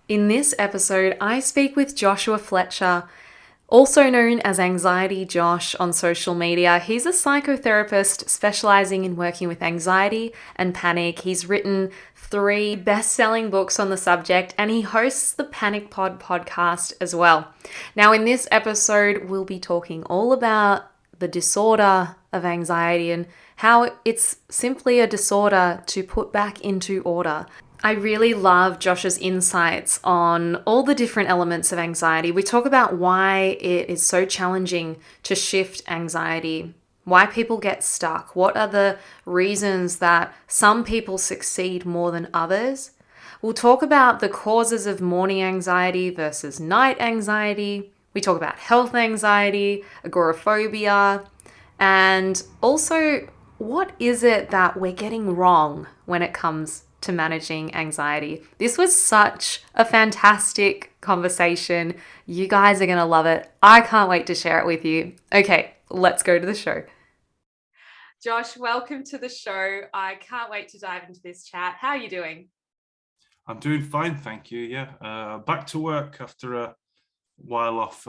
In this episode, I speak with Joshua Fletcher, also known as Anxiety Josh on social media. He's a psychotherapist specialising in working with anxiety and panic. He's written 3 best-selling books on the subject, and he hosts the Panic Pod podcast as well. Now, in this episode, we'll be talking all about the disorder of anxiety and how it's simply a disorder to put back into order. I really love Josh's insights on all the different elements of anxiety. We talk about why it is so challenging to shift anxiety, why people get stuck, what are the reasons that some people succeed more than others. We'll talk about the causes of morning anxiety versus night anxiety. We talk about health anxiety, agoraphobia, and also what is it that we're getting wrong when it comes to managing anxiety. This was such a fantastic conversation. You guys are going to love it. I can't wait to share it with you. Okay, let's go to the show. Josh, welcome to the show. I can't wait to dive into this chat. How are you doing? I'm doing fine, thank you. Back to work after a while off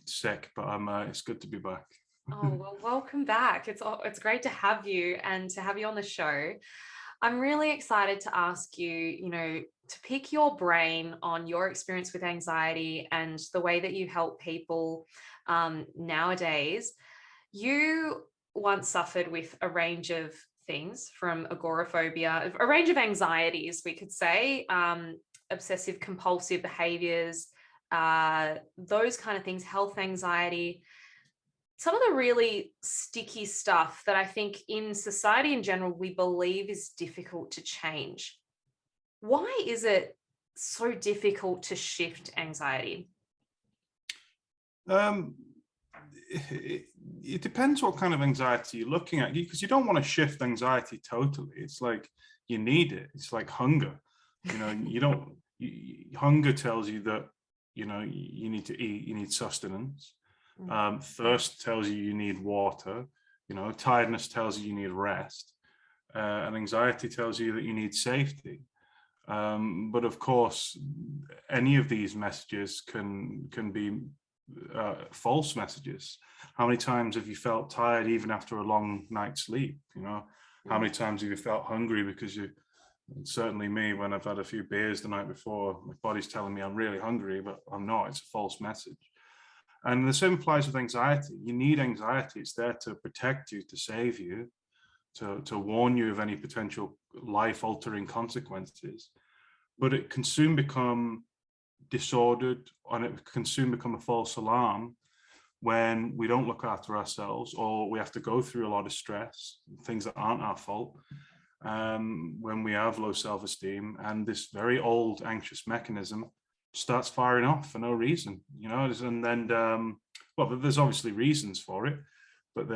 sick, but it's good to be back. Oh, well, welcome back. It's great to have you and to have you on the show. I'm really excited to ask you, to pick your brain on your experience with anxiety and the way that you help people nowadays. You once suffered with a range of things from agoraphobia, a range of anxieties, we could say, obsessive compulsive behaviors, those kind of things, health anxiety, some of the really sticky stuff that I think in society in general we believe is difficult to change. Why is it so difficult to shift anxiety? Um, it depends what kind of anxiety you're looking at, because you don't want to shift anxiety totally. It's like you need it. It's like hunger. You don't. Hunger tells you that you need to eat. You need sustenance. Thirst tells you need water. Tiredness tells you need rest, and anxiety tells you that you need safety. But of course, any of these messages can be false messages. How many times have you felt tired even after a long night's sleep? How many times have you felt hungry because certainly me, when I've had a few beers the night before, my body's telling me I'm really hungry, but I'm not. It's a false message. And the same applies with anxiety. You need anxiety. It's there to protect you, to save you, to warn you of any potential life-altering consequences. But it can soon become disordered, and it can soon become a false alarm when we don't look after ourselves, or we have to go through a lot of stress, things that aren't our fault, when we have low self-esteem, and this very old anxious mechanism starts firing off for no reason, and then well, there's obviously reasons for it, but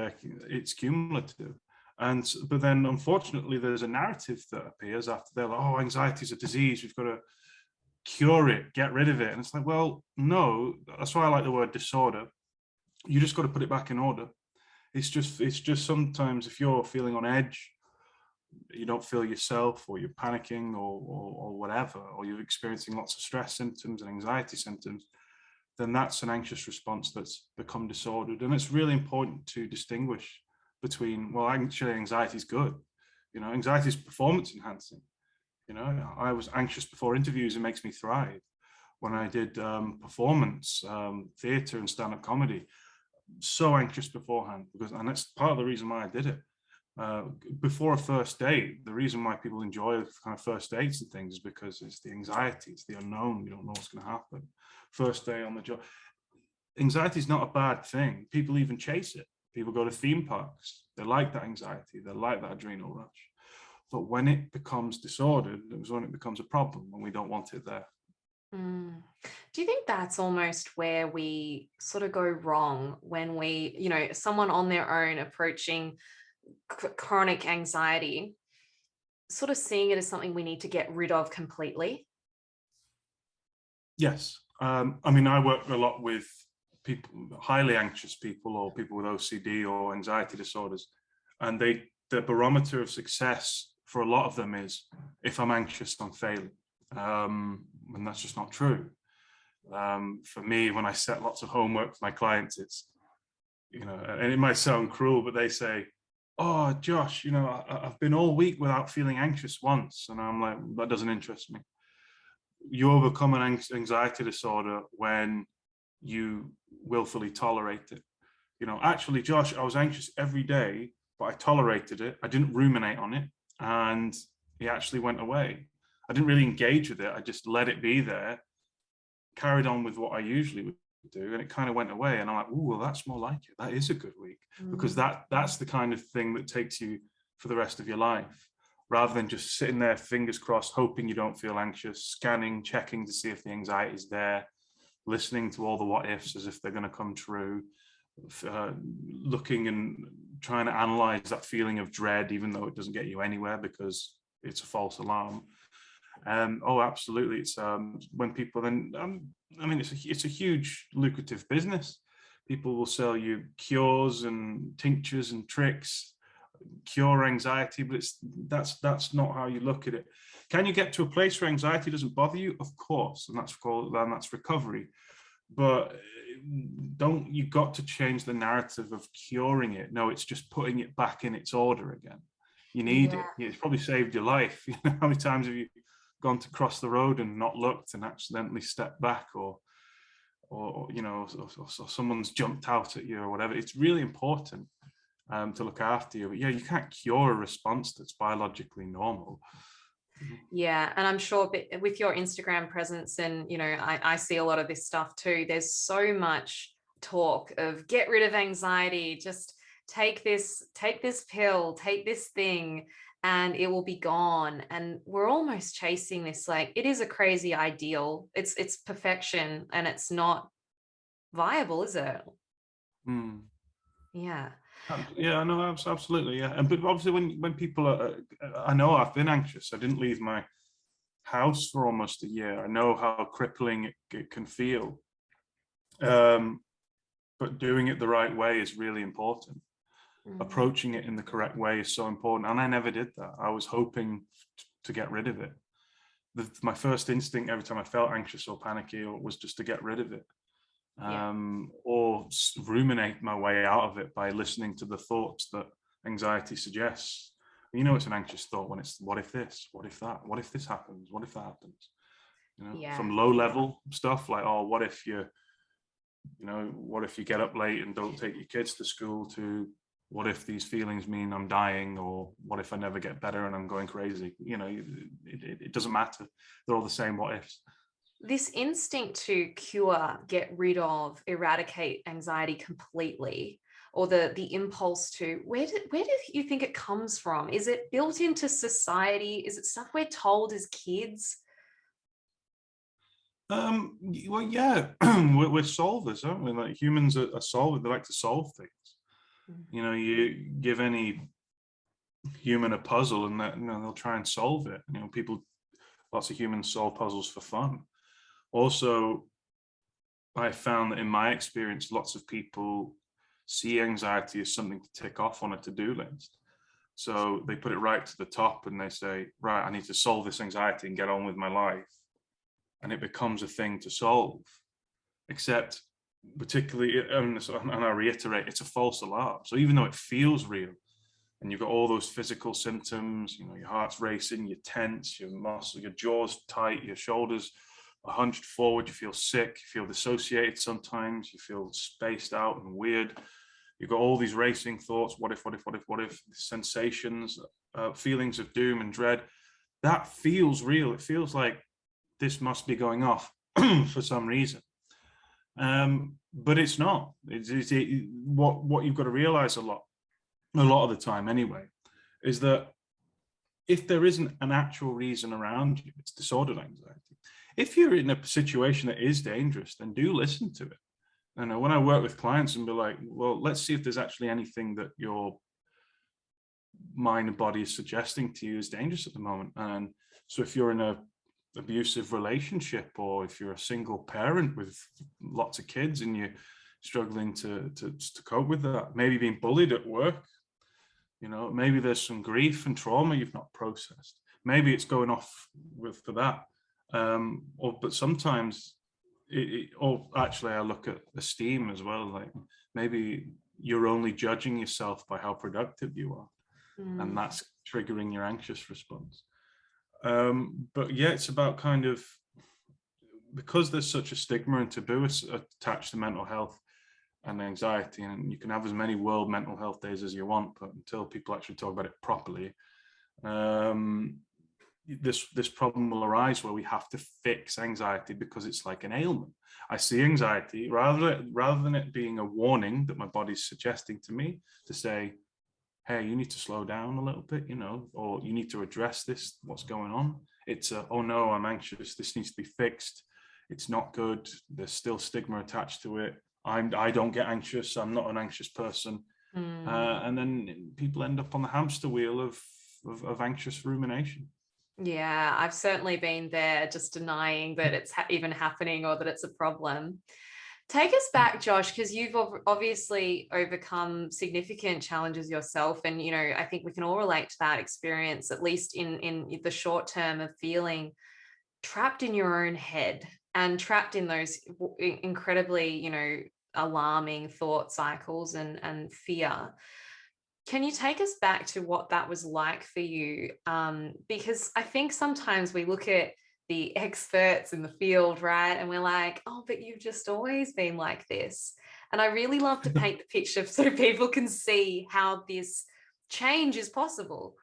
it's cumulative. But then unfortunately there's a narrative that appears after they're like, oh, anxiety is a disease, we've got to cure it, get rid of it. And it's like, well, no, that's why I like the word disorder. You just got to put it back in order. It's just sometimes if you're feeling on edge, you don't feel yourself, or you're panicking, or whatever, or you're experiencing lots of stress symptoms and anxiety symptoms, then that's an anxious response that's become disordered. And it's really important to distinguish between, well, actually anxiety is good. Anxiety is performance enhancing. I was anxious before interviews. It makes me thrive. When I did performance, theatre and stand-up comedy, so anxious beforehand, and that's part of the reason why I did it. Before a first date, the reason why people enjoy kind of first dates and things is because it's the anxiety, it's the unknown. You don't know what's going to happen. First day on the job. Anxiety is not a bad thing. People even chase it. People go to theme parks. They like that anxiety. They like that adrenal rush. But when it becomes disordered, it was when it becomes a problem, when we don't want it there. Do you think that's almost where we sort of go wrong when someone on their own approaching chronic anxiety, sort of seeing it as something we need to get rid of completely? Yes. I work a lot with people, highly anxious people, or people with OCD or anxiety disorders, and the barometer of success for a lot of them is, if I'm anxious, I'm failing. when that's just not true. For me, when I set lots of homework for my clients, it's, and it might sound cruel, but they say, oh, Josh, I've been all week without feeling anxious once. And I'm like, that doesn't interest me. You overcome an anxiety disorder when you willfully tolerate it. Actually, Josh, I was anxious every day, but I tolerated it. I didn't ruminate on it, and it actually went away. I didn't really engage with it. I just let it be there, carried on with what I usually would do, and it kind of went away. And I'm like, oh, well, that's more like it. That is a good week, because that's the kind of thing that takes you for the rest of your life, rather than just sitting there, fingers crossed, hoping you don't feel anxious, scanning, checking to see if the anxiety is there, listening to all the what ifs as if they're going to come true, looking and trying to analyze that feeling of dread, even though it doesn't get you anywhere because it's a false alarm. Oh, absolutely. It's when people then, it's a huge lucrative business. People will sell you cures and tinctures and tricks, cure anxiety, but that's not how you look at it. Can you get to a place where anxiety doesn't bother you? Of course, and that's recovery. But you got to change the narrative of curing it. No, it's just putting it back in its order again. You need it. It's probably saved your life. How many times have you gone to cross the road and not looked and accidentally stepped back, or someone's jumped out at you or whatever? It's really important to look after you. But yeah, you can't cure a response that's biologically normal. Yeah, and I'm sure with your Instagram presence, and I see a lot of this stuff too, there's so much talk of get rid of anxiety, just take this pill, take this thing, and it will be gone. And we're almost chasing this, like, it is a crazy ideal. It's perfection, and it's not viable, is it? Yeah. Yeah, no, absolutely. Yeah. And but obviously when people are, I know I've been anxious. I didn't leave my house for almost a year. I know how crippling it can feel. But doing it the right way is really important. Approaching it in the correct way is so important. And I never did that. I was hoping to get rid of it. My first instinct every time I felt anxious or panicky was just to get rid of it. Or ruminate my way out of it by listening to the thoughts that anxiety suggests. It's an anxious thought when it's, what if this, what if that, what if this happens, what if that happens? From low level stuff like, oh, what if you get up late and don't take your kids to school, to what if these feelings mean I'm dying, or what if I never get better and I'm going crazy? It doesn't matter. They're all the same what ifs. This instinct to cure, get rid of, eradicate anxiety completely, or the impulse to, where do you think it comes from? Is it built into society? Is it stuff we're told as kids? Well, yeah, we're solvers, aren't we? Like, humans are solvers. They like to solve things. You give any human a puzzle and they'll try and solve it. Lots of humans solve puzzles for fun. Also, I found that in my experience, lots of people see anxiety as something to tick off on a to-do list. So they put it right to the top and they say, right, I need to solve this anxiety and get on with my life. And it becomes a thing to solve. Except, particularly, and I reiterate, it's a false alarm. So even though it feels real, and you've got all those physical symptoms, your heart's racing, you're tense, your jaw's tight, your shoulders are hunched forward, you feel sick, you feel dissociated sometimes, you feel spaced out and weird. You've got all these racing thoughts, what if, sensations, feelings of doom and dread. That feels real. It feels like this must be going off for some reason. But it's not. What you've got to realize a lot of the time anyway, is that if there isn't an actual reason around you, it's disordered anxiety. If you're in a situation that is dangerous, then do listen to it. And when I work with clients and be like, well, let's see if there's actually anything that your mind and body is suggesting to you is dangerous at the moment. And so if you're in a abusive relationship, or if you're a single parent with lots of kids and you're struggling to cope with that, maybe being bullied at work, maybe there's some grief and trauma you've not processed. Maybe it's going off for that. But sometimes or actually I look at esteem as well. Like maybe you're only judging yourself by how productive you are, and that's triggering your anxious response. But yeah, it's about kind of, because there's such a stigma and taboo attached to mental health and anxiety, and you can have as many World Mental Health Days as you want, but until people actually talk about it properly, this problem will arise where we have to fix anxiety because it's like an ailment. I see anxiety, rather than it being a warning that my body's suggesting to me to say, hey, you need to slow down a little bit, or you need to address this, what's going on. It's oh no, I'm anxious, this needs to be fixed, it's not good, there's still stigma attached to it. I don't get anxious, I'm not an anxious person. And then people end up on the hamster wheel of anxious rumination. Yeah, I've certainly been there, just denying that it's even happening or that it's a problem. Take us back, Josh, because you've obviously overcome significant challenges yourself. And, I think we can all relate to that experience, at least in the short term, of feeling trapped in your own head and trapped in those incredibly, alarming thought cycles and fear. Can you take us back to what that was like for you? Because I think sometimes we look at the experts in the field, right? And we're like, oh, but you've just always been like this. And I really love to paint the picture so people can see how this change is possible.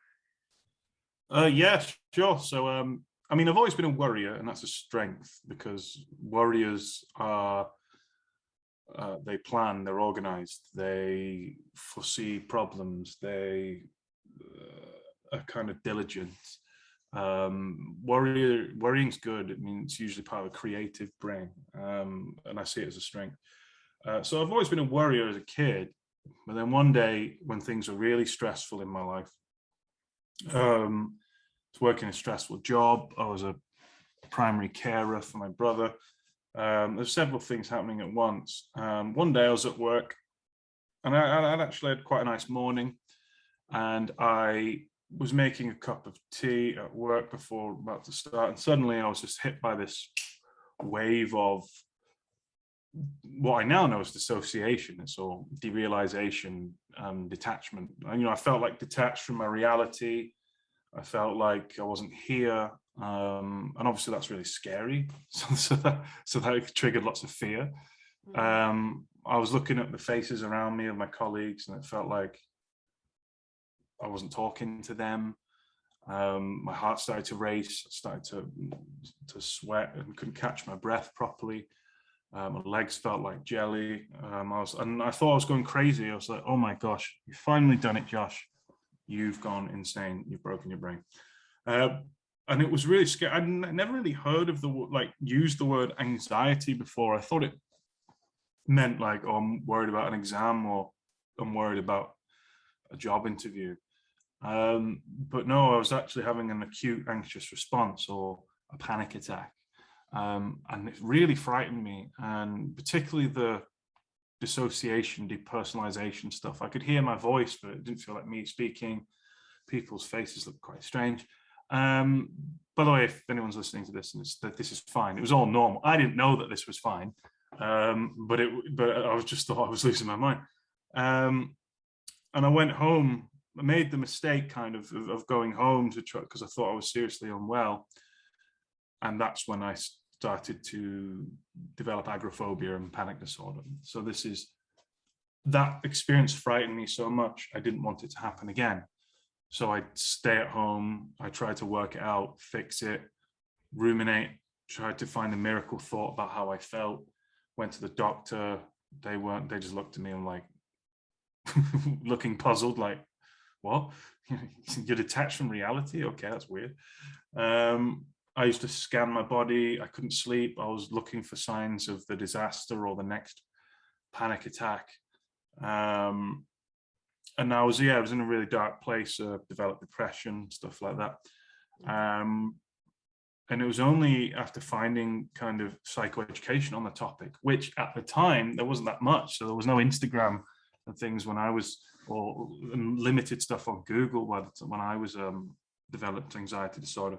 Yeah, sure. So, I mean, I've always been a worrier, and that's a strength, because warriors are, they plan, they're organized, they foresee problems, they are kind of diligent. Worrying's good. I mean, it's usually part of a creative brain, and I see it as a strength. So I've always been a worrier as a kid, but then one day when things were really stressful in my life, I was working a stressful job. I was a primary carer for my brother. There's several things happening at once. One day I was at work, and I'd actually had quite a nice morning, and I was making a cup of tea at work before about to start, and suddenly I was just hit by this wave of what I now know as dissociation. It's all derealization, detachment. I felt like detached from my reality. I felt like I wasn't here, and obviously that's really scary. So that triggered lots of fear. I was looking at the faces around me of my colleagues, and it felt like I wasn't talking to them. My heart started to race, started to sweat, and couldn't catch my breath properly. My legs felt like jelly. I thought I was going crazy. I was like, oh my gosh, you've finally done it, Josh. You've gone insane. You've broken your brain. And it was really scary. I never really heard of used the word anxiety before. I thought it meant like, oh, I'm worried about an exam, or I'm worried about a job interview. But no, I was actually having an acute anxious response, or a panic attack. And it really frightened me, and particularly the dissociation, depersonalization stuff. I could hear my voice, but it didn't feel like me speaking. People's faces looked quite strange. By the way, if anyone's listening to this, and this is fine, it was all normal. I didn't know that this was fine, but I was just thought I was losing my mind. And I went home. I made the mistake kind of going home to try, because I thought I was seriously unwell. And that's when I started to develop agoraphobia and panic disorder. So that experience frightened me so much, I didn't want it to happen again. So I'd stay at home. I tried to work it out, fix it, ruminate, tried to find a miracle thought about how I felt, went to the doctor. They just looked at me and like, looking puzzled, like, what? You're detached from reality? Okay, that's weird. I used to scan my body. I couldn't sleep. I was looking for signs of the disaster or the next panic attack. And I was in a really dark place, developed depression, stuff like that. And it was only after finding kind of psychoeducation on the topic, which at the time there wasn't that much. So there was no Instagram and things when I was, or limited stuff on Google when I was developed anxiety disorder.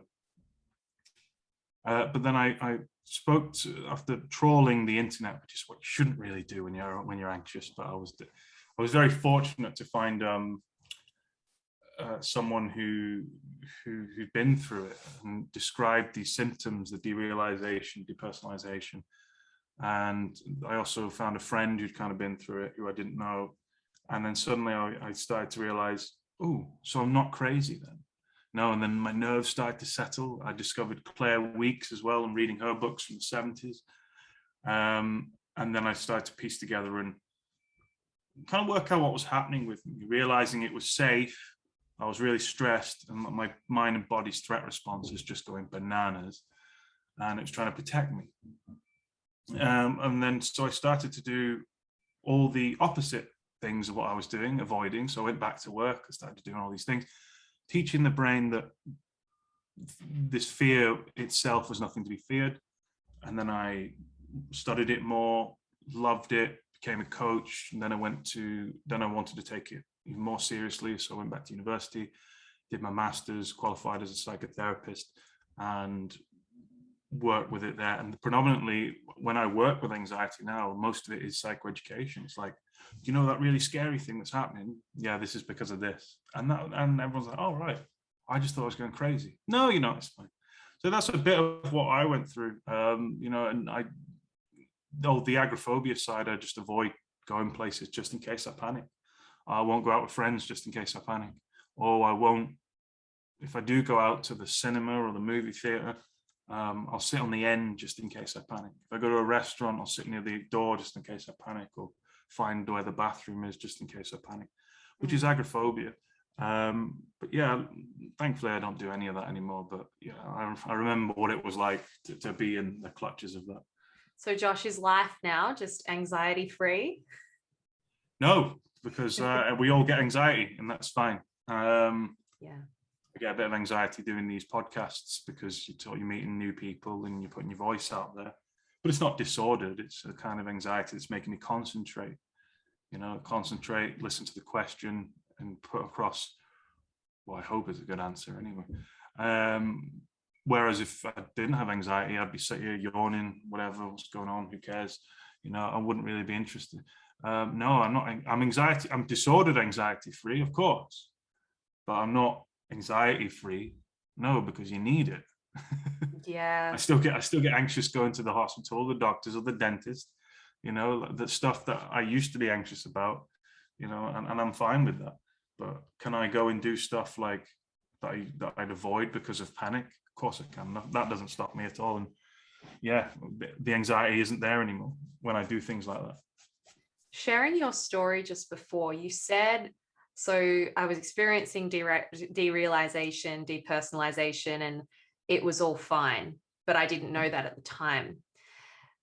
But then I spoke to, after trawling the internet, which is what you shouldn't really do when you're anxious. But I was very fortunate to find someone who'd been through it and described these symptoms, the derealization, depersonalization. And I also found a friend who'd kind of been through it, who I didn't know. And then suddenly I started to realize, oh, so I'm not crazy then. No, and then my nerves started to settle. I discovered Claire Weeks as well and reading her books from the 70s. And then I started to piece together and kind of work out what was happening with me, realizing it was safe. I was really stressed and my mind and body's threat response is just going bananas and it was trying to protect me. And then so I started to do all the opposite things of what I was doing, avoiding. So I went back to work, I started doing all these things, teaching the brain that this fear itself was nothing to be feared. And then I studied it more, loved it, became a coach. And then I wanted to take it even more seriously. So I went back to university, did my master's, qualified as a psychotherapist, and work with it there. And predominantly when I work with anxiety now, most of it is psychoeducation. It's like, you know, that really scary thing that's happening, yeah, this is because of this. And everyone's like, oh right, I just thought I was going crazy. No, you're not, it's fine. So that's a bit of what I went through. You know, and the agoraphobia side, I just avoid going places just in case I panic. I won't go out with friends just in case I panic. Or I won't, if I do go out to the cinema or the movie theater, I'll sit on the end just in case I panic. If I go to a restaurant, I'll sit near the door just in case I panic, or find where the bathroom is just in case I panic, which is agoraphobia. But yeah, thankfully I don't do any of that anymore. But yeah, I remember what it was like to be in the clutches of that. So Josh, is life now just anxiety free? No, because we all get anxiety and that's fine. Yeah. I get a bit of anxiety doing these podcasts because you're meeting new people and you're putting your voice out there. But it's not disordered. It's a kind of anxiety that's making me concentrate. You know, concentrate, listen to the question, and put across what I hope is a good answer anyway. Whereas if I didn't have anxiety, I'd be sitting here yawning, whatever, what's going on, who cares? You know, I wouldn't really be interested. No, I'm not. I'm disordered anxiety free, of course, but I'm not anxiety free. No, because you need it. Yeah. I still get anxious going to the hospital, the doctors, or the dentist. You know, the stuff that I used to be anxious about. You know, and I'm fine with that. But can I go and do stuff like that I'd avoid because of panic? Of course I can. That doesn't stop me at all. And yeah, the anxiety isn't there anymore when I do things like that. Sharing your story just before, you said, so I was experiencing derealization, depersonalization, and it was all fine, but I didn't know that at the time.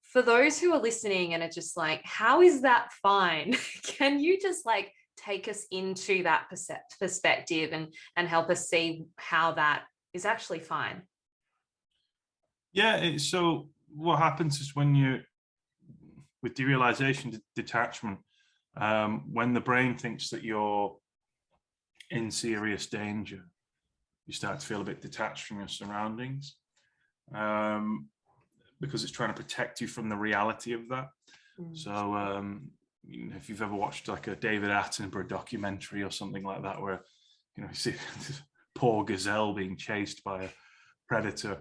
For those who are listening and are just like, how is that fine? Can you just like take us into that perspective and help us see how that is actually fine? Yeah, so what happens is when you, with derealization, detachment, when the brain thinks that you're in serious danger, you start to feel a bit detached from your surroundings, because it's trying to protect you from the reality of that. So you know, if you've ever watched like a David Attenborough documentary or something like that, where you see this poor gazelle being chased by a predator,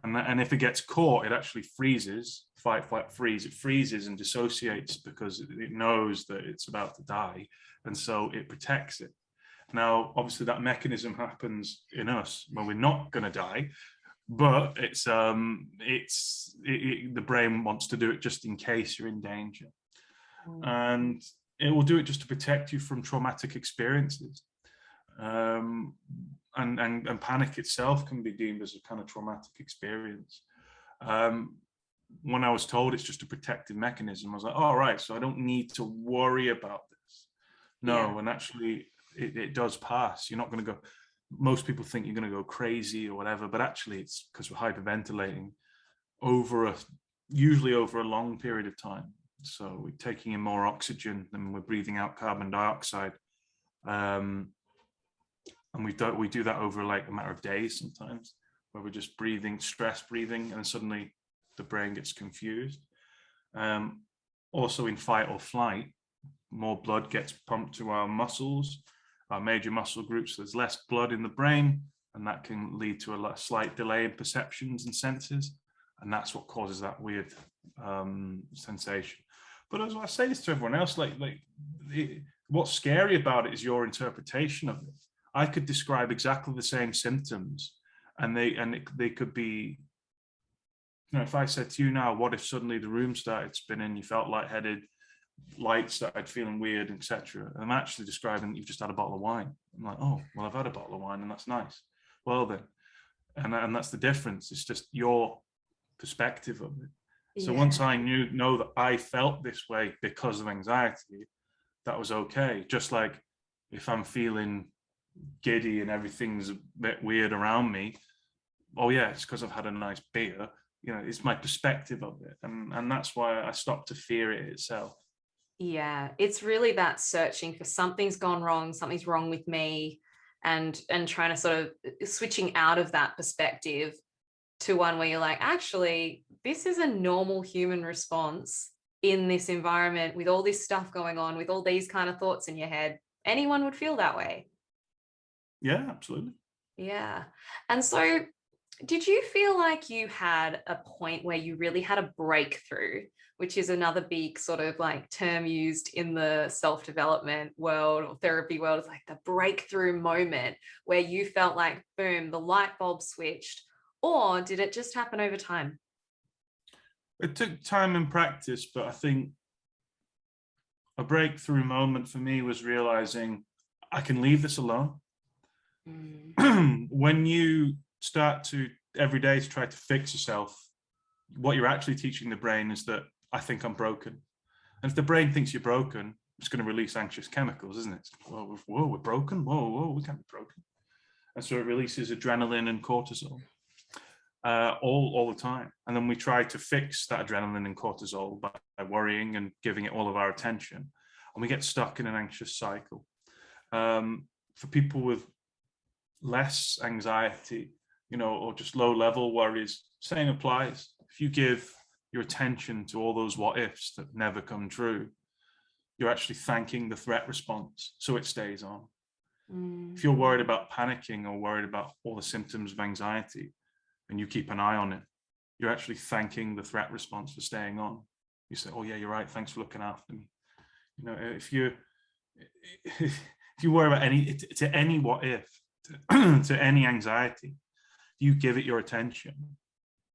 and if it gets caught, it actually freezes, fight, flight, freeze. It freezes and dissociates because it knows that it's about to die, and so it protects it. Now, obviously, that mechanism happens in us when we're not going to die, but the brain wants to do it just in case you're in danger, and it will do it just to protect you from traumatic experiences. And panic itself can be deemed as a kind of traumatic experience. When I was told it's just a protective mechanism, I was like, all right, so I don't need to worry about this. No, yeah. And actually it does pass. You're not going to go, most people think you're going to go crazy or whatever, but actually it's because we're hyperventilating usually over a long period of time. So we're taking in more oxygen than we're breathing out carbon dioxide. And we do that over like a matter of days sometimes, where we're just breathing, stress breathing, and suddenly the brain gets confused. Also in fight or flight, more blood gets pumped to our muscles, our major muscle groups. There's less blood in the brain, and that can lead to a slight delay in perceptions and senses. And that's what causes that weird sensation. But as I say this to everyone else, what's scary about it is your interpretation of it. I could describe exactly the same symptoms, and they could be, if I said to you now, what if suddenly the room started spinning, you felt lightheaded, lights started feeling weird, etc. I'm actually describing that you've just had a bottle of wine. I'm like, oh, well, I've had a bottle of wine, and that's nice. Well then, and that's the difference. It's just your perspective of it. So once I know that I felt this way because of anxiety, that was okay. Just like if I'm feeling giddy and everything's a bit weird around me, oh yeah, it's because I've had a nice beer. It's my perspective of it, and that's why I stopped to fear it itself. Yeah, it's really that searching for something's gone wrong, something's wrong with me, and trying to sort of switching out of that perspective to one where you're like, actually, this is a normal human response in this environment with all this stuff going on, with all these kind of thoughts in your head. Anyone would feel that way. Yeah, absolutely. Yeah. And so did you feel like you had a point where you really had a breakthrough, which is another big sort of like term used in the self-development world or therapy world? It's like the breakthrough moment where you felt like, boom, the light bulb switched, or did it just happen over time? It took time and practice, but I think a breakthrough moment for me was realizing I can leave this alone. When you start to every day to try to fix yourself, what you're actually teaching the brain is that I think I'm broken. And if the brain thinks you're broken, it's going to release anxious chemicals, isn't it? Whoa, we're broken. Whoa, we can't be broken. And so it releases adrenaline and cortisol all the time. And then we try to fix that adrenaline and cortisol by worrying and giving it all of our attention. And we get stuck in an anxious cycle. For people with less anxiety, or just low level worries, same applies. If you give your attention to all those what ifs that never come true, you're actually thanking the threat response, so it stays on. If you're worried about panicking or worried about all the symptoms of anxiety and you keep an eye on it, you're actually thanking the threat response for staying on. You say, oh yeah, you're right, thanks for looking after me. If you worry about any what if, to any anxiety, you give it your attention,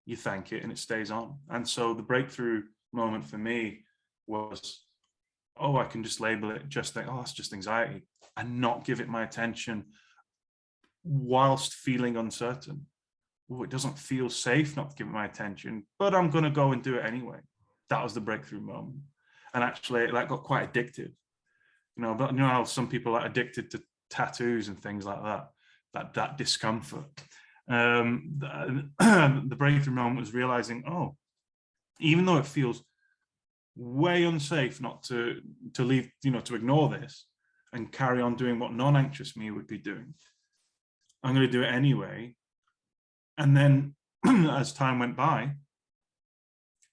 you thank it, and it stays on. And so the breakthrough moment for me was, oh, I can just label it, just think, oh, it's just anxiety, and not give it my attention whilst feeling uncertain. Oh, it doesn't feel safe not to give it my attention, but I'm going to go and do it anyway. That was the breakthrough moment. And actually, that got quite addictive. But how some people are addicted to tattoos and things like that discomfort. The breakthrough moment was realizing, oh, even though it feels way unsafe not to leave, to ignore this and carry on doing what non-anxious me would be doing, I'm going to do it anyway. And then as time went by,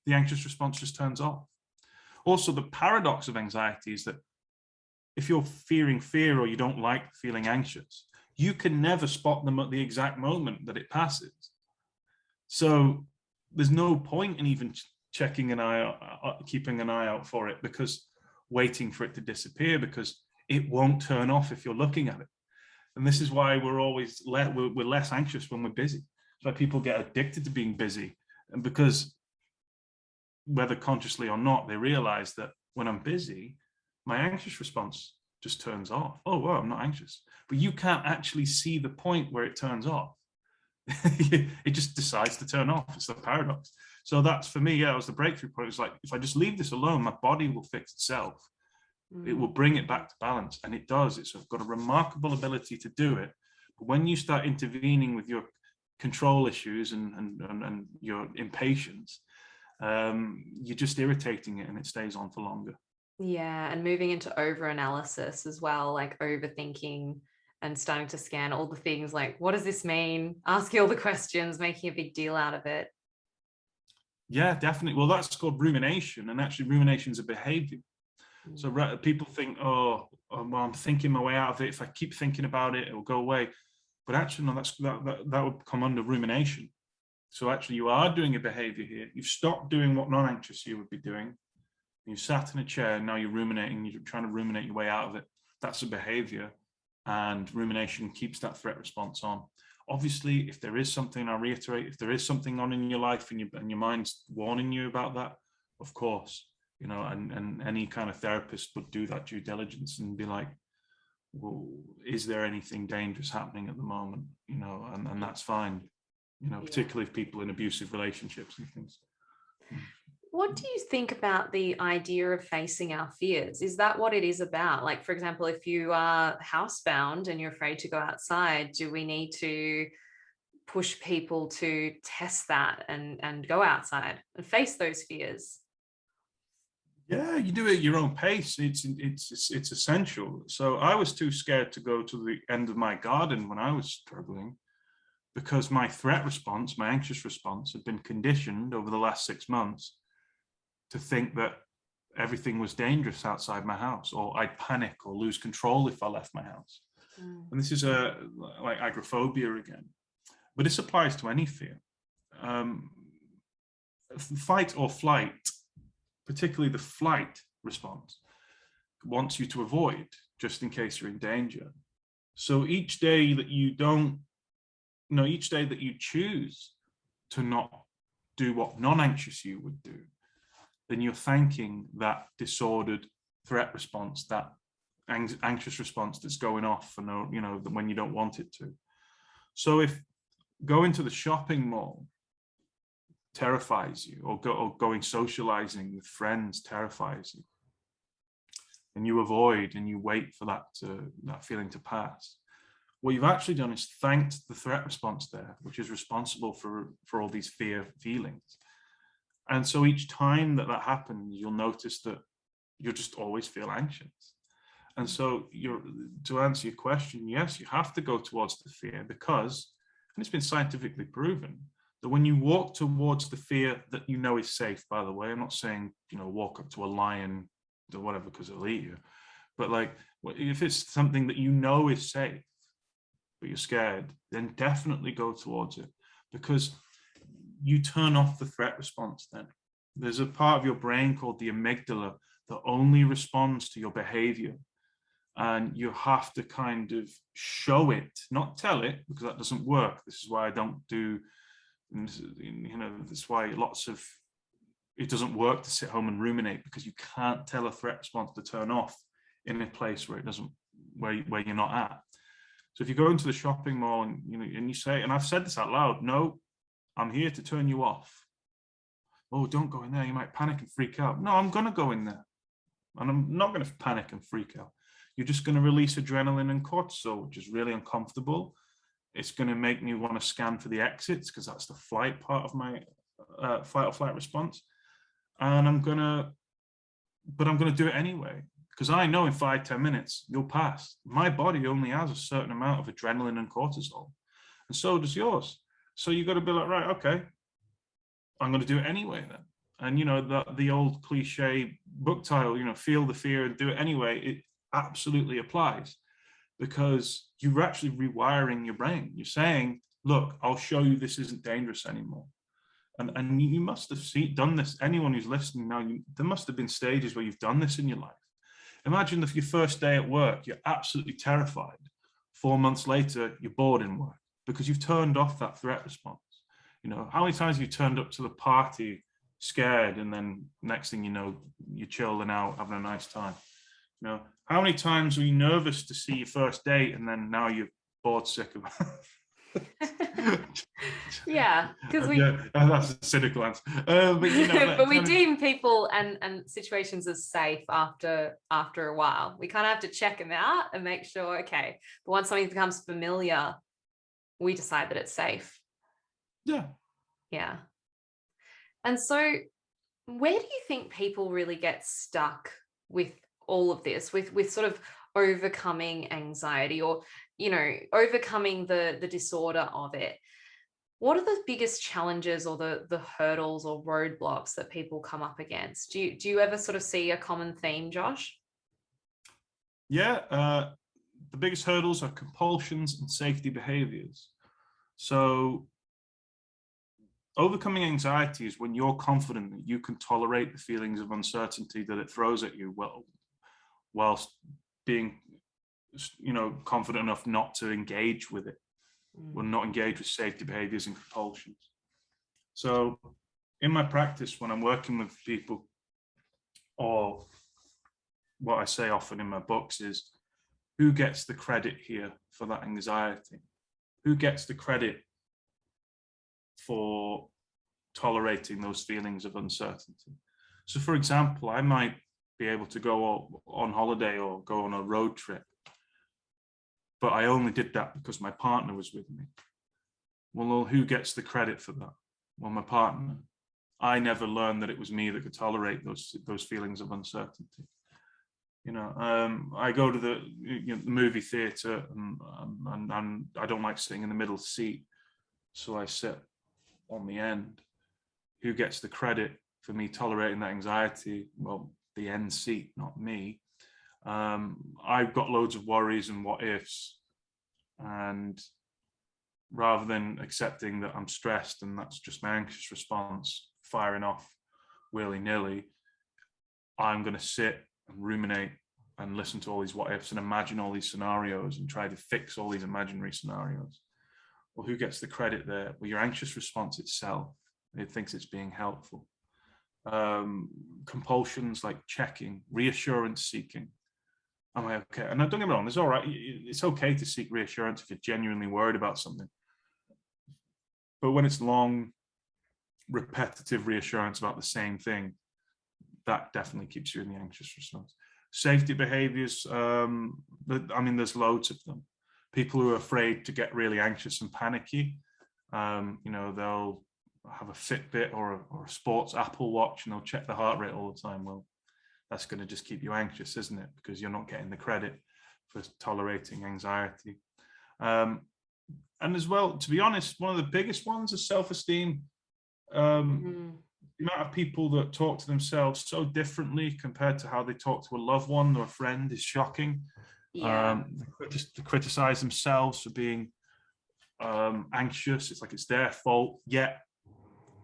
the anxious response just turns off. Also, the paradox of anxiety is that if you're fearing fear or you don't like feeling anxious, you can never spot them at the exact moment that it passes. So there's no point in even checking an eye out, keeping an eye out for it, because waiting for it to disappear, because it won't turn off if you're looking at it. And this is why we're always we're less anxious when we're busy. It's why people get addicted to being busy, and because whether consciously or not, they realize that when I'm busy, my anxious response just turns off. Oh, well, I'm not anxious. But you can't actually see the point where it turns off. It just decides to turn off. It's the paradox. So that's, for me, yeah, it was the breakthrough point. It's like, if I just leave this alone, my body will fix itself. It will bring it back to balance. And it does. It's got a remarkable ability to do it. But when you start intervening with your control issues and your impatience, you're just irritating it, and it stays on for longer. Yeah, and moving into over-analysis as well, like overthinking and starting to scan all the things like, what does this mean? Asking all the questions, making a big deal out of it. Yeah, definitely. Well, that's called rumination, and actually rumination is a behavior. So people think, well, I'm thinking my way out of it. If I keep thinking about it, it'll go away. But actually, no, that would come under rumination. So actually, you are doing a behavior here. You've stopped doing what non-anxious you would be doing. You sat in a chair, and now you're ruminating. You're trying to ruminate your way out of it. That's a behavior, and rumination keeps that threat response on. Obviously, if there is something, I reiterate, if there is something on in your life and your mind's warning you about that, of course, and any kind of therapist would do that due diligence and be like, well, is there anything dangerous happening at the moment? And that's fine, particularly if people in abusive relationships and things. What do you think about the idea of facing our fears? Is that what it is about? Like, for example, if you are housebound and you're afraid to go outside, do we need to push people to test that and go outside and face those fears? Yeah, you do it at your own pace. It's essential. So I was too scared to go to the end of my garden when I was struggling, because my threat response, my anxious response, had been conditioned over the last 6 months to think that everything was dangerous outside my house, or I'd panic or lose control if I left my house. And this is like agoraphobia again, but this applies to any fear. Fight or flight, particularly the flight response, wants you to avoid just in case you're in danger. So each day that you choose to not do what non-anxious you would do, then you're thanking that disordered threat response, that anxious response that's going off when you don't want it to. So if going to the shopping mall terrifies you, or going socializing with friends terrifies you, and you avoid and you wait for that feeling to pass, what you've actually done is thanked the threat response there, which is responsible for all these fear feelings. And so each time that happens, you'll notice that you'll just always feel anxious. And so to answer your question, yes, you have to go towards the fear, because, and it's been scientifically proven, that when you walk towards the fear that is safe, by the way, I'm not saying, walk up to a lion or whatever because it'll eat you, but like, if it's something that is safe, but you're scared, then definitely go towards it, because you turn off the threat response then. There's a part of your brain called the amygdala that only responds to your behavior. And you have to kind of show it, not tell it, because that doesn't work. This is why I don't do, that's why it doesn't work to sit home and ruminate, because you can't tell a threat response to turn off in a place where where you're not at. So if you go into the shopping mall and you say, and I've said this out loud, no, I'm here to turn you off. Oh, don't go in there, you might panic and freak out. No, I'm going to go in there, and I'm not going to panic and freak out. You're just going to release adrenaline and cortisol, which is really uncomfortable. It's going to make me want to scan for the exits, because that's the flight part of my fight or flight response. And I'm going to do it anyway, because I know in 5-10 minutes you'll pass. My body only has a certain amount of adrenaline and cortisol, and so does yours. So you've got to be like, right, okay, I'm going to do it anyway then. And the old cliche book title, feel the fear and do it anyway, it absolutely applies, because you're actually rewiring your brain. You're saying, look, I'll show you this isn't dangerous anymore. And you must have done this. Anyone who's listening now, there must have been stages where you've done this in your life. Imagine if your first day at work, you're absolutely terrified. 4 months later, you're bored in work because you've turned off that threat response. How many times have you turned up to the party scared, and then next thing you know, you're chilling out, having a nice time? How many times were you nervous to see your first date, and then now you're bored sick of it? Yeah, because that's a cynical answer. But we deem people and situations as safe after a while. We kind of have to check them out and make sure, okay, but once something becomes familiar, we decide that it's safe. Yeah. And so where do you think people really get stuck with all of this, with sort of overcoming anxiety? Or overcoming the disorder of it, what are the biggest challenges or the hurdles or roadblocks that people come up against? Do you ever sort of see a common theme, Josh? Yeah, the biggest hurdles are compulsions and safety behaviors. So overcoming anxiety is when you're confident that you can tolerate the feelings of uncertainty that it throws at you, whilst being, confident enough not to engage with it, or not engage with safety behaviors and compulsions. So in my practice, when I'm working with people, or what I say often in my books is, who gets the credit here for that anxiety? Who gets the credit for tolerating those feelings of uncertainty? So for example, I might be able to go on holiday or go on a road trip, but I only did that because my partner was with me. Well, who gets the credit for that? Well, my partner. I never learned that it was me that could tolerate those feelings of uncertainty. I go to the movie theater, and I don't like sitting in the middle seat, so I sit on the end. Who gets the credit for me tolerating that anxiety? Well, the end seat, not me. I've got loads of worries and what ifs, and rather than accepting that I'm stressed and that's just my anxious response firing off willy-nilly, I'm going to sit and ruminate and listen to all these what ifs and imagine all these scenarios and try to fix all these imaginary scenarios. Well, who gets the credit there? Well, your anxious response itself. It thinks it's being helpful. Compulsions like checking, reassurance seeking. Am I okay? And don't get me wrong, it's all right. It's okay to seek reassurance if you're genuinely worried about something. But when it's long, repetitive reassurance about the same thing, that definitely keeps you in the anxious response. Safety behaviors, there's loads of them. People who are afraid to get really anxious and panicky, they'll have a Fitbit or a sports Apple Watch, and they'll check the heart rate all the time. Well, that's going to just keep you anxious, isn't it? Because you're not getting the credit for tolerating anxiety. And as well, to be honest, one of the biggest ones is self-esteem. The amount of people that talk to themselves so differently compared to how they talk to a loved one or a friend is shocking. Yeah. They criticize themselves for being anxious. It's like it's their fault. Yet,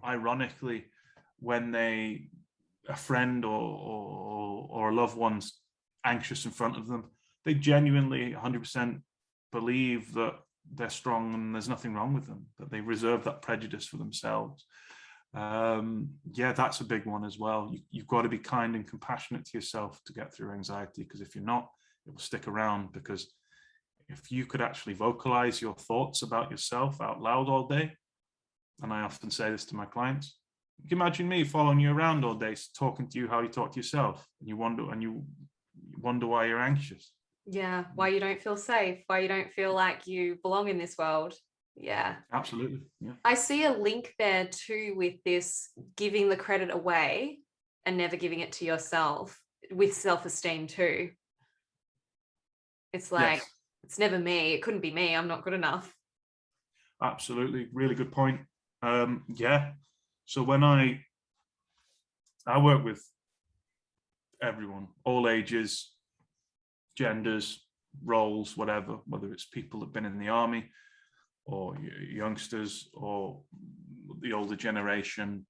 ironically, when a friend or a loved one's anxious in front of them, they genuinely 100% believe that they're strong and there's nothing wrong with them, that they reserve that prejudice for themselves. That's a big one as well. You've got to be kind and compassionate to yourself to get through anxiety, because if you're not, it will stick around. Because if you could actually vocalize your thoughts about yourself out loud all day, and I often say this to my clients, you can imagine me following you around all day, talking to you how you talk to yourself, and you wonder why you're anxious. Yeah, why you don't feel safe, why you don't feel like you belong in this world. Yeah, absolutely. Yeah, I see a link there too with this giving the credit away and never giving it to yourself with self-esteem too. It's like, yes. It's never me, it couldn't be me, I'm not good enough. Absolutely, really good point. So when I work with everyone, all ages, genders, roles, whatever, whether it's people that've been in the army or youngsters or the older generation,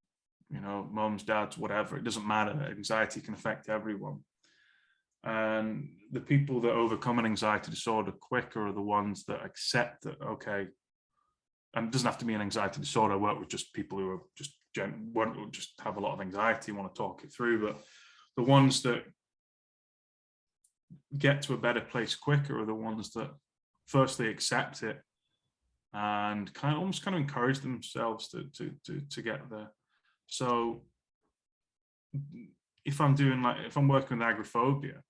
mums, dads, whatever, it doesn't matter. Anxiety can affect everyone. And the people that overcome an anxiety disorder quicker are the ones that accept that, okay, and it doesn't have to be an anxiety disorder. I work with just people who are just have a lot of anxiety, want to talk it through, but the ones that get to a better place quicker are the ones that firstly accept it and almost encourage themselves to get there. So if I'm working with agoraphobia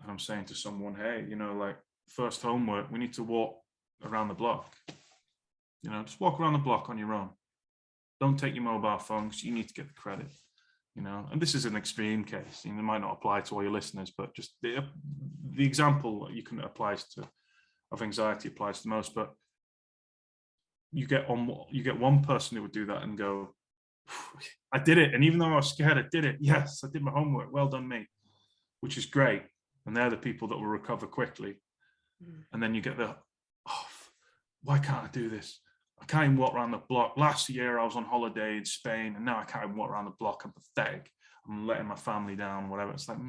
and I'm saying to someone, hey, first homework, we need to walk around the block. Just walk around the block on your own. Don't take your mobile phone because you need to get the credit. And this is an extreme case. It might not apply to all your listeners, but just the example you can apply to of anxiety applies the most, but you get one person who would do that and go, I did it. And even though I was scared, I did it. Yes, I did my homework. Well done, me, which is great. And they're the people that will recover quickly. And then you get the, oh, why can't I do this? I can't even walk around the block. Last year I was on holiday in Spain and now I can't even walk around the block. I'm pathetic. I'm letting my family down, whatever. It's like,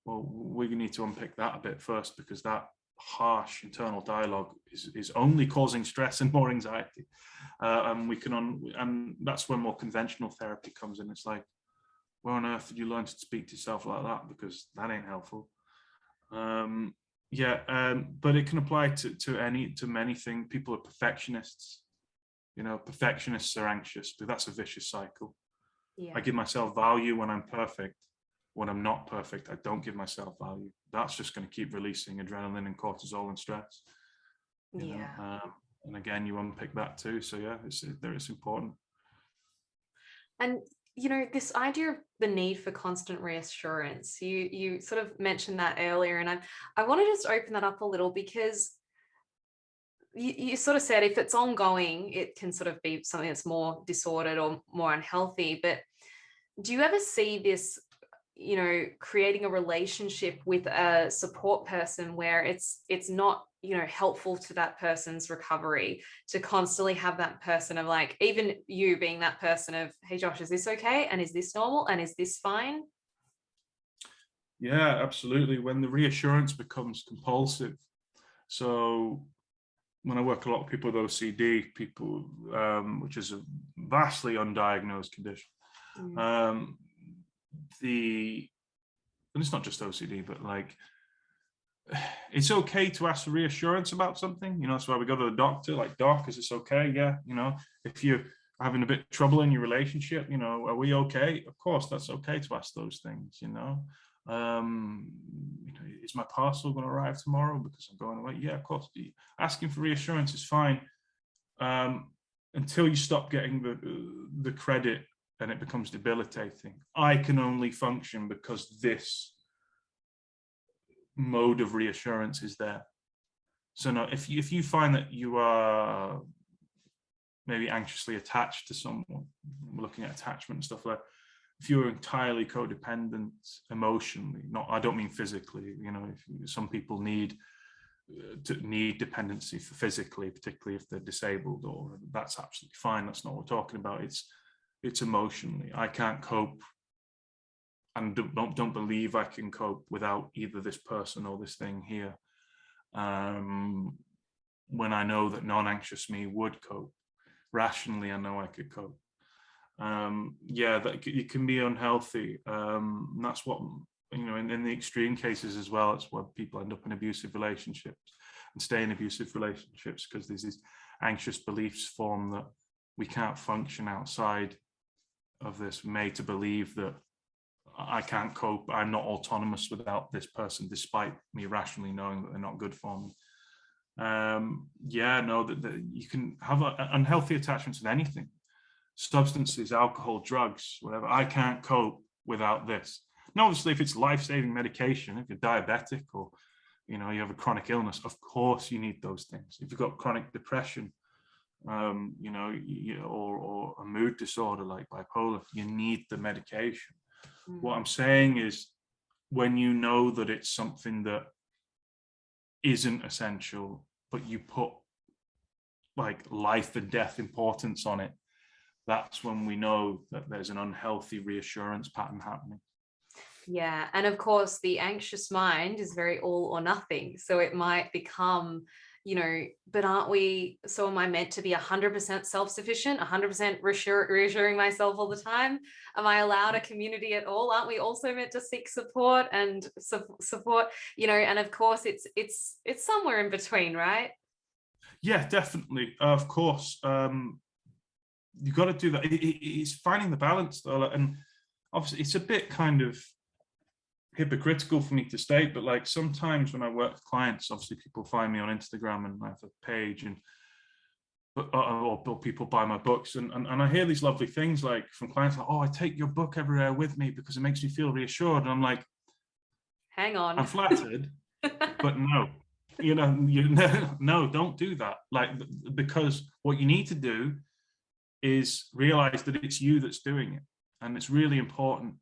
well, we need to unpick that a bit first, because that harsh internal dialogue is only causing stress and more anxiety. And that's when more conventional therapy comes in. It's like, where on earth did you learn to speak to yourself like that? Because that ain't helpful. But it can apply to many things. People are perfectionists. Perfectionists are anxious, but that's a vicious cycle. Yeah. I give myself value when I'm perfect. When I'm not perfect, I don't give myself value. That's just going to keep releasing adrenaline and cortisol and stress. You know? And again, you unpick that too. So yeah, it's important. And this idea of the need for constant reassurance, you sort of mentioned that earlier, and I want to just open that up a little, because you sort of said if it's ongoing, it can sort of be something that's more disordered or more unhealthy. But do you ever see this, creating a relationship with a support person where it's not, helpful to that person's recovery to constantly have that person of, like, even you being that person of, hey, Josh, is this okay? And is this normal? And is this fine? Yeah, absolutely. When the reassurance becomes compulsive. So when I work a lot with people with OCD, which is a vastly undiagnosed condition, and it's not just OCD, but like, it's okay to ask for reassurance about something. That's why we go to the doctor. Like, doc, is this okay? Yeah. If you're having a bit of trouble in your relationship, are we okay? Of course, that's okay to ask those things. Is my parcel going to arrive tomorrow because I'm going away? Yeah, of course. Asking for reassurance is fine, until you stop getting the credit and it becomes debilitating. I can only function because this mode of reassurance is there. So no, if you find that you are maybe anxiously attached to someone, looking at attachment and stuff like that, if you're entirely codependent emotionally, I don't mean physically, some people need dependency for physically, particularly if they're disabled, or that's absolutely fine. That's not what we're talking about. It's emotionally. I can't cope, and don't believe I can cope without either this person or this thing here. When I know that non-anxious me would cope. Rationally, I know I could cope. That it can be unhealthy. And that's what, in the extreme cases as well, it's where people end up in abusive relationships and stay in abusive relationships, because there's these anxious beliefs form that we can't function outside of this, made to believe that I can't cope, I'm not autonomous without this person, despite me rationally knowing that they're not good for me. That you can have unhealthy attachments with anything. Substances, alcohol, drugs, whatever. I can't cope without this. And obviously, if it's life-saving medication, if you're diabetic or you have a chronic illness, of course you need those things. If you've got chronic depression, or a mood disorder like bipolar, you need the medication. What I'm saying is, when you know that it's something that isn't essential, but you put like life and death importance on it, that's when we know that there's an unhealthy reassurance pattern happening. Yeah. And of course, the anxious mind is very all or nothing. So it might become, but aren't we, so am I meant to be 100% self-sufficient, 100% reassuring myself all the time? Am I allowed a community at all? Aren't we also meant to seek support and support, and of course it's somewhere in between, right? Yeah, definitely. Of course. You've got to do that. It's finding the balance though. And obviously it's a bit kind of hypocritical for me to state, but like sometimes when I work with clients, obviously people find me on Instagram and I have a page, or people buy my books, and I hear these lovely things like from clients like, oh, I take your book everywhere with me because it makes me feel reassured. And I'm like, hang on, I'm flattered, but no, no, don't do that. Like, because what you need to do is realize that it's you that's doing it, and it's really important.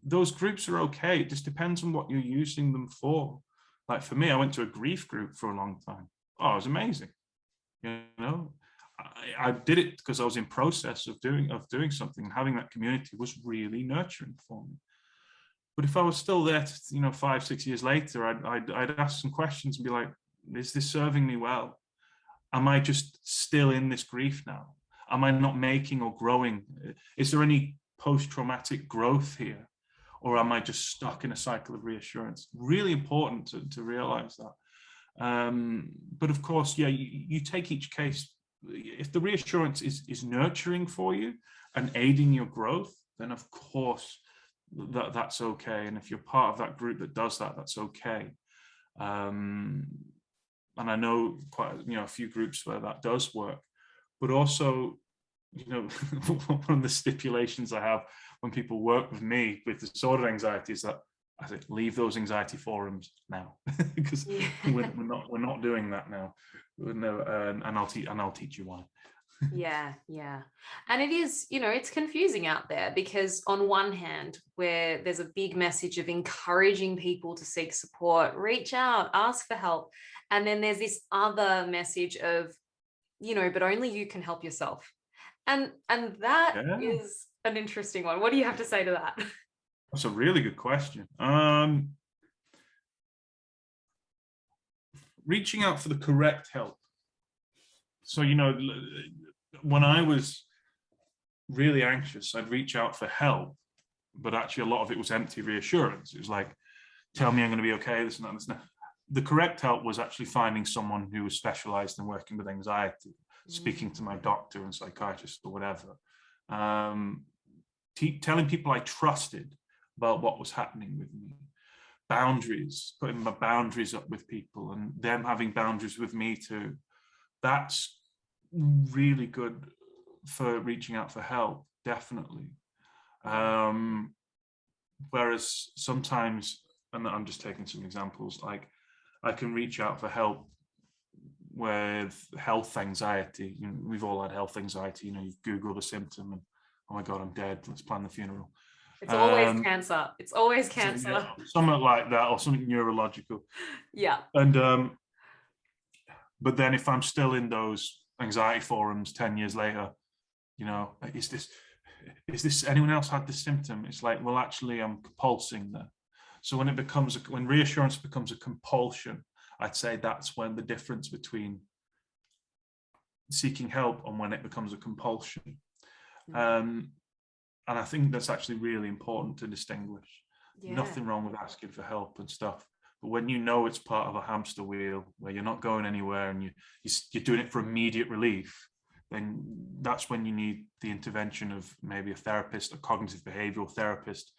Those groups are okay. It just depends on what you're using them for. Like for me, I went to a grief group for a long time. Oh, it was amazing. I did it because I was in process of doing something, and having that community was really nurturing for me. But if I was still there, 5-6 years later, I'd ask some questions and be like, is this serving me well? Am I just still in this grief now? Am I not making or growing? Is there any post-traumatic growth here? Or am I just stuck in a cycle of reassurance? Really important to realize that. But of course, yeah, you take each case. If the reassurance is nurturing for you and aiding your growth, then of course that's okay. And if you're part of that group that does that, that's okay. And I know quite a few groups where that does work. But also, one of the stipulations I have when people work with me with disordered anxiety is that I say, leave those anxiety forums now, because we're not doing that now. No, and I'll teach you why. Yeah. And it is, it's confusing out there, because on one hand, where there's a big message of encouraging people to seek support, reach out, ask for help. And then there's this other message of, but only you can help yourself. And that is an interesting one. What do you have to say to that? That's a really good question. Reaching out for the correct help. So, when I was really anxious, I'd reach out for help, but actually a lot of it was empty reassurance. It was like, tell me I'm going to be okay, this and that, this and that. The correct help was actually finding someone who was specialized in working with anxiety, speaking to my doctor and psychiatrist or whatever, telling people I trusted about what was happening with me. Boundaries, putting my boundaries up with people and them having boundaries with me too. That's really good for reaching out for help, definitely. Whereas sometimes, and I'm just taking some examples, like I can reach out for help with health anxiety. We've all had health anxiety. You Google the symptom and, oh my God, I'm dead, let's plan the funeral. It's always cancer. It's always cancer. So, yeah, something like that, or something neurological. Yeah. And but then if I'm still in those anxiety forums 10 years later, is this anyone else had this symptom? It's like, well, actually I'm compulsing there. So when reassurance becomes a compulsion, I'd say that's when the difference between seeking help and when it becomes a compulsion. And I think that's actually really important to distinguish. Yeah. Nothing wrong with asking for help and stuff. But when it's part of a hamster wheel where you're not going anywhere and you're doing it for immediate relief, then that's when you need the intervention of maybe a therapist, a cognitive behavioral therapist,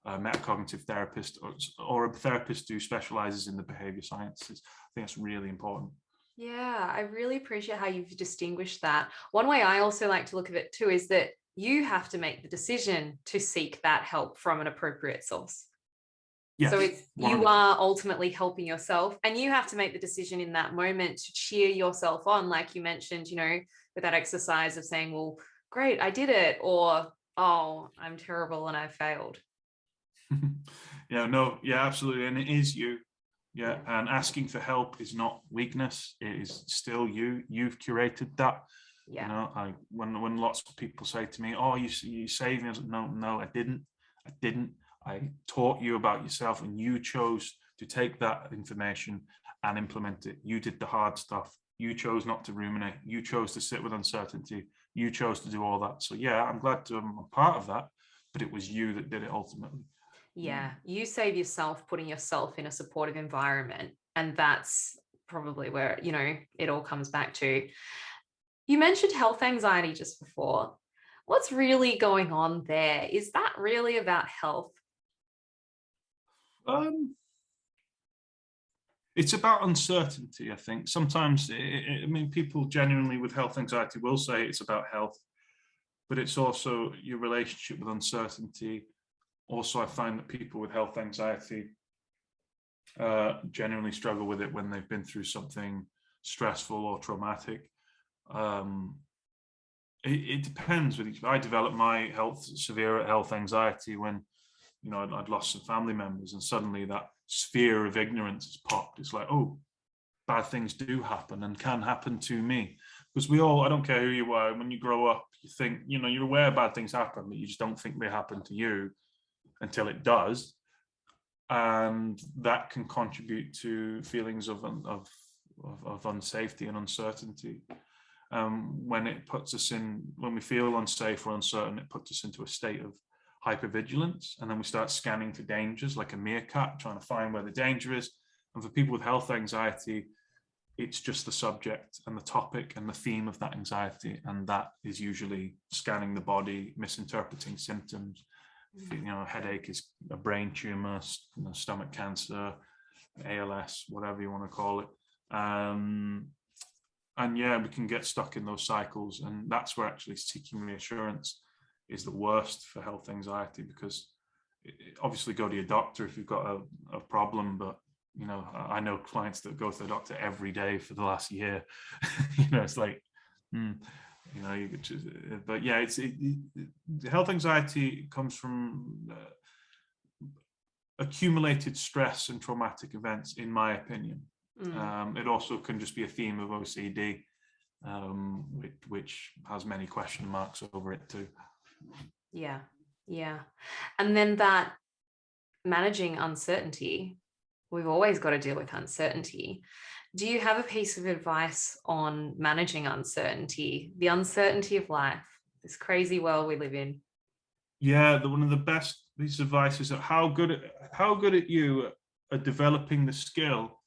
a metacognitive therapist, or a therapist who specializes in the behavior sciences. I think that's really important. Yeah, I really appreciate how you've distinguished that. One way I also like to look at it too is that you have to make the decision to seek that help from an appropriate source. Yes, so you are ultimately helping yourself, and you have to make the decision in that moment to cheer yourself on. Like you mentioned, with that exercise of saying, well, great, I did it, or, oh, I'm terrible and I failed. Absolutely. And it is you. Yeah. And asking for help is not weakness. It is still you. You've curated that. Yeah. When lots of people say to me, oh, you saved me. I was like, no, I didn't. I taught you about yourself, and you chose to take that information and implement it. You did the hard stuff. You chose not to ruminate. You chose to sit with uncertainty. You chose to do all that. So yeah, I'm glad to be a part of that, but it was you that did it ultimately. Yeah, you save yourself putting yourself in a supportive environment, and that's probably where, it all comes back to. You mentioned health anxiety just before. What's really going on there? Is that really about health? It's about uncertainty, I think. Sometimes, people genuinely with health anxiety will say it's about health, but it's also your relationship with uncertainty. Also, I find that people with health anxiety genuinely struggle with it when they've been through something stressful or traumatic. It depends with each. I developed my severe health anxiety when, I'd lost some family members, and suddenly that sphere of ignorance has popped. It's like, oh, bad things do happen and can happen to me. Because we all, I don't care who you are, when you grow up, you think, you're aware bad things happen, but you just don't think they happen to you until it does. And that can contribute to feelings of unsafety and uncertainty. When we feel unsafe or uncertain, it puts us into a state of hypervigilance, and then we start scanning for dangers like a meerkat, trying to find where the danger is. And for people with health anxiety, it's just the subject and the topic and the theme of that anxiety, and that is usually scanning the body, misinterpreting symptoms. Headache is a brain tumor, stomach cancer, ALS, whatever you want to call it. And yeah, we can get stuck in those cycles, and that's where actually seeking reassurance is the worst for health anxiety, because obviously go to your doctor if you've got a problem, but I know clients that go to the doctor every day for the last year. It's like, you could just, but yeah, health anxiety comes from accumulated stress and traumatic events, in my opinion. It also can just be a theme of OCD, which has many question marks over it too. Yeah. And then that managing uncertainty, we've always got to deal with uncertainty. Do you have a piece of advice on managing uncertainty, the uncertainty of life, this crazy world we live in? Yeah, one of the best pieces of advice is that how good at you at developing the skill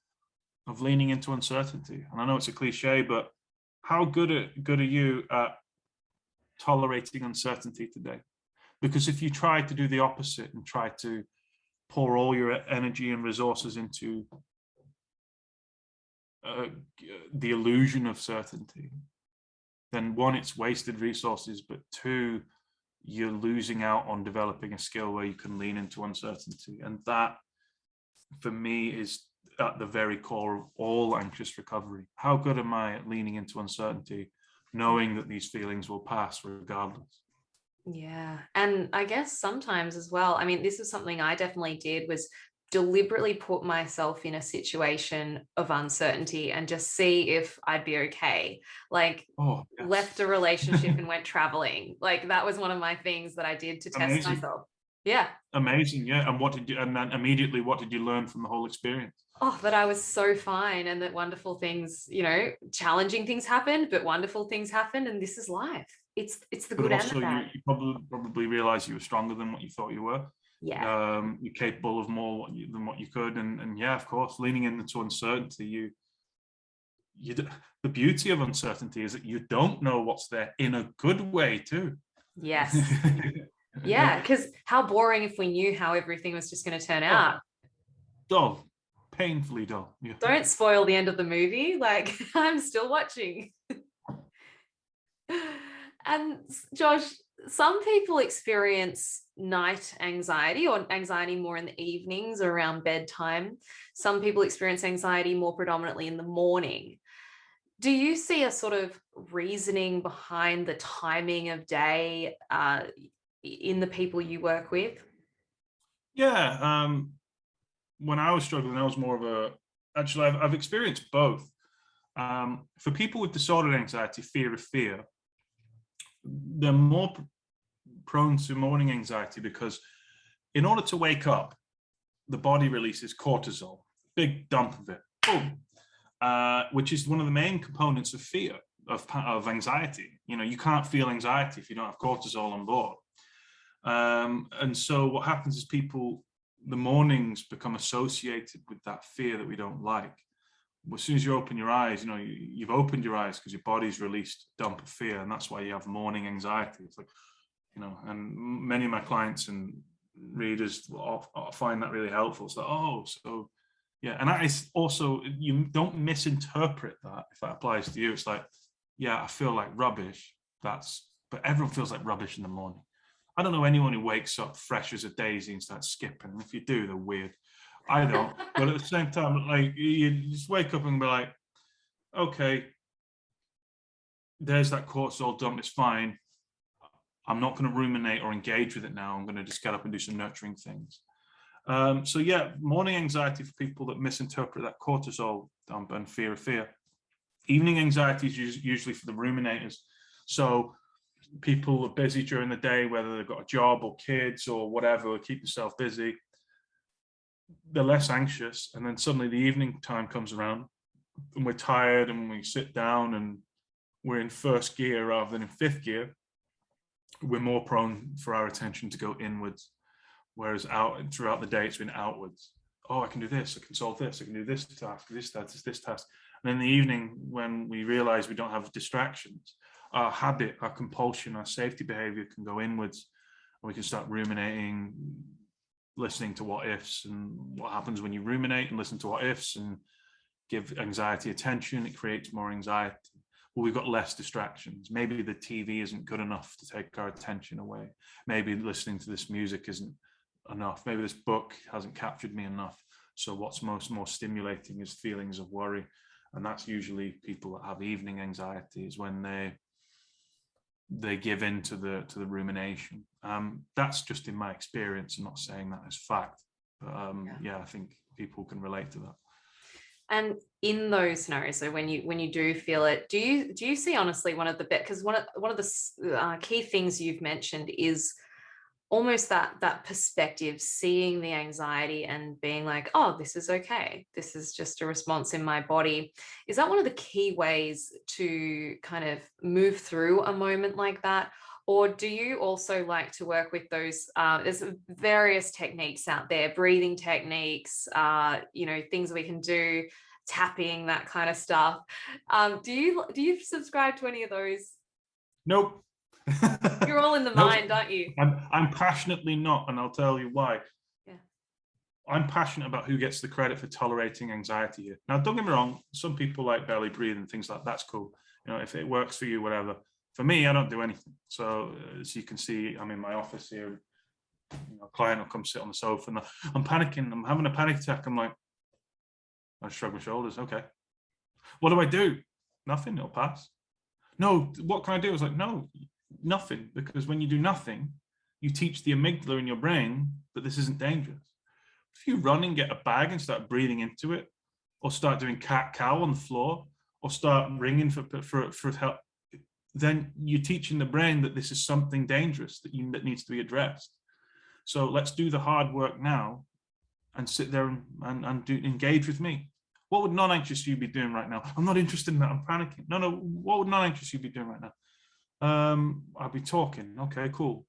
of leaning into uncertainty. And I know it's a cliche, but how good are you at tolerating uncertainty today? Because if you try to do the opposite and try to pour all your energy and resources into the illusion of certainty, then one, it's wasted resources, but two, you're losing out on developing a skill where you can lean into uncertainty. And that, for me, is at the very core of all anxious recovery. How good am I at leaning into uncertainty, knowing that these feelings will pass regardless? Yeah. And I guess sometimes as well, I mean, this is something I definitely did, was deliberately put myself in a situation of uncertainty and just see if I'd be okay. Like, oh, yes. Left a relationship and went traveling. Like, that was one of my things that I did to test myself. Yeah. Amazing. Yeah. And then immediately, what did you learn from the whole experience? Oh, that I was so fine, and that wonderful things, challenging things happened, but wonderful things happened, and this is life. It's the good and the bad. You probably realized you were stronger than what you thought you were. Yeah. You're capable of more than what you could, and yeah, of course, leaning into uncertainty, the beauty of uncertainty is that you don't know what's there, in a good way too. Yes. Yeah, because how boring if we knew how everything was just going to turn out. Dull, painfully dull. Yeah. Don't spoil the end of the movie. Like, I'm still watching. And Josh, some people experience night anxiety, or anxiety more in the evenings around bedtime. Some people experience anxiety more predominantly in the morning. Do you see a sort of reasoning behind the timing of day in the people you work with? Yeah. When I was struggling, I was more of actually, I've experienced both. For people with disordered anxiety, fear of fear, they're more prone to morning anxiety, because in order to wake up, the body releases cortisol, big dump of it, boom, which is one of the main components of fear, of anxiety. You can't feel anxiety if you don't have cortisol on board. And so what happens is the mornings become associated with that fear that we don't like. As soon as you open your eyes, you've opened your eyes because your body's released a dump of fear, and that's why you have morning anxiety. It's like, and many of my clients and readers find that really helpful. It's like, oh, so yeah. And that is also, you don't misinterpret that if that applies to you. It's like, yeah, I feel like rubbish. But everyone feels like rubbish in the morning. I don't know anyone who wakes up fresh as a daisy and starts skipping. If you do, they're weird. I don't. But at the same time, like, you just wake up and be like, okay, there's that cortisol dump. It's fine. I'm not going to ruminate or engage with it now. I'm going to just get up and do some nurturing things. So yeah, morning anxiety for people that misinterpret that cortisol dump and fear of fear. Evening anxiety is usually for the ruminators. So people are busy during the day, whether they've got a job or kids or whatever, keep themselves busy. They're less anxious. And then suddenly the evening time comes around and we're tired and we sit down and we're in first gear rather than in fifth gear. We're more prone for our attention to go inwards. Whereas throughout the day, it's been outwards. Oh, I can do this. I can solve this. I can do this task, this task. And in the evening, when we realize we don't have distractions, our habit, our compulsion, our safety behavior can go inwards, and we can start ruminating, listening to what ifs. And what happens when you ruminate and listen to what ifs and give anxiety attention? It creates more anxiety. Well, we've got less distractions. Maybe the TV isn't good enough to take our attention away. Maybe listening to this music isn't enough. Maybe this book hasn't captured me enough. So what's more stimulating is feelings of worry. And that's usually people that have evening anxiety, is when they give in to the rumination. That's just in my experience. I'm not saying that as fact. But yeah, I think people can relate to that. And in those scenarios, so when you do feel it, do you see, honestly, one of the because one of the key things you've mentioned is almost that perspective, seeing the anxiety and being like, oh, this is okay, this is just a response in my body. Is that one of the key ways to kind of move through a moment like that? Or do you also like to work with those, there's various techniques out there, breathing techniques, things we can do, tapping, that kind of stuff. Do you subscribe to any of those? Nope. You're all in the mind, aren't you? I'm passionately not, and I'll tell you why. Yeah. I'm passionate about who gets the credit for tolerating anxiety here. Now, don't get me wrong, some people like belly breathing and things like that's cool. If it works for you, whatever. For me, I don't do anything. So as you can see, I'm in my office here. A client will come sit on the sofa and I'm panicking. I'm having a panic attack. I'm like, I shrug my shoulders. Okay. What do I do? Nothing. It'll pass. No, what can I do? I was like, no, nothing. Because when you do nothing, you teach the amygdala in your brain that this isn't dangerous. If you run and get a bag and start breathing into it, or start doing cat-cow on the floor, or start ringing for help, then you're teaching the brain that this is something dangerous that needs to be addressed. So let's do the hard work now and sit there and engage with me. What would non-anxious you be doing right now? I'm not interested in that. I'm panicking. No. What would non-anxious you be doing right now? I'd be talking. Okay, cool.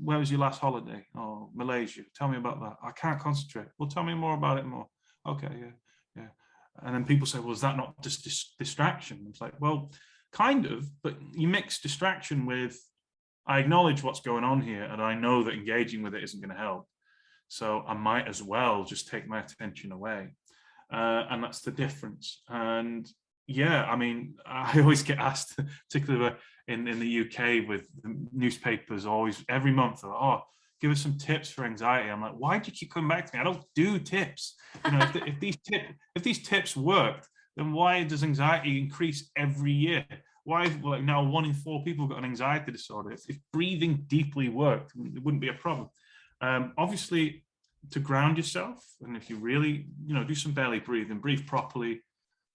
Where was your last holiday? Oh, Malaysia. Tell me about that. I can't concentrate. Well, tell me more about it more. Okay, yeah. And then people say, well, is that not just distraction? It's like, well, kind of, but you mix distraction with, I acknowledge what's going on here and I know that engaging with it isn't going to help. So I might as well just take my attention away. And that's the difference. And yeah, I mean, I always get asked, particularly in the UK with the newspapers, always every month, oh, give us some tips for anxiety. I'm like, why do you keep coming back to me? I don't do tips. If these tips worked, then why does anxiety increase every year? Why, like, now 1 in 4 people got an anxiety disorder? If breathing deeply worked, it wouldn't be a problem. Obviously, to ground yourself, and if you really, do some belly breathing, breathe properly.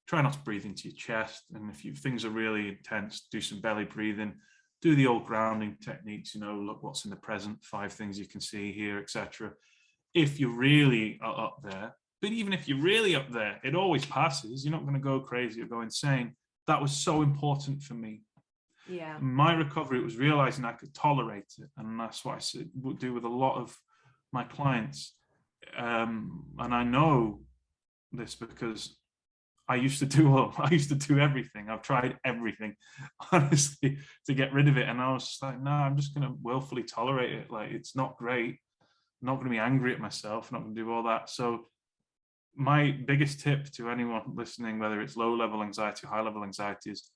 Try not to breathe into your chest. And if things are really intense, do some belly breathing. Do the old grounding techniques. Look what's in the present, 5 things you can see here, etc. If you really are up there. But even if you're really up there, it always passes. You're not going to go crazy or go insane. That was so important for me. Yeah. In my recovery, it was realizing I could tolerate it. And that's what I would do with a lot of my clients. And I know this because I used to do everything. I've tried everything, honestly, to get rid of it. And I was just like, no, I'm just going to willfully tolerate it. Like, it's not great. I'm not going to be angry at myself. I'm not going to do all that. So my biggest tip to anyone listening, whether it's low-level anxiety or high-level anxiety, is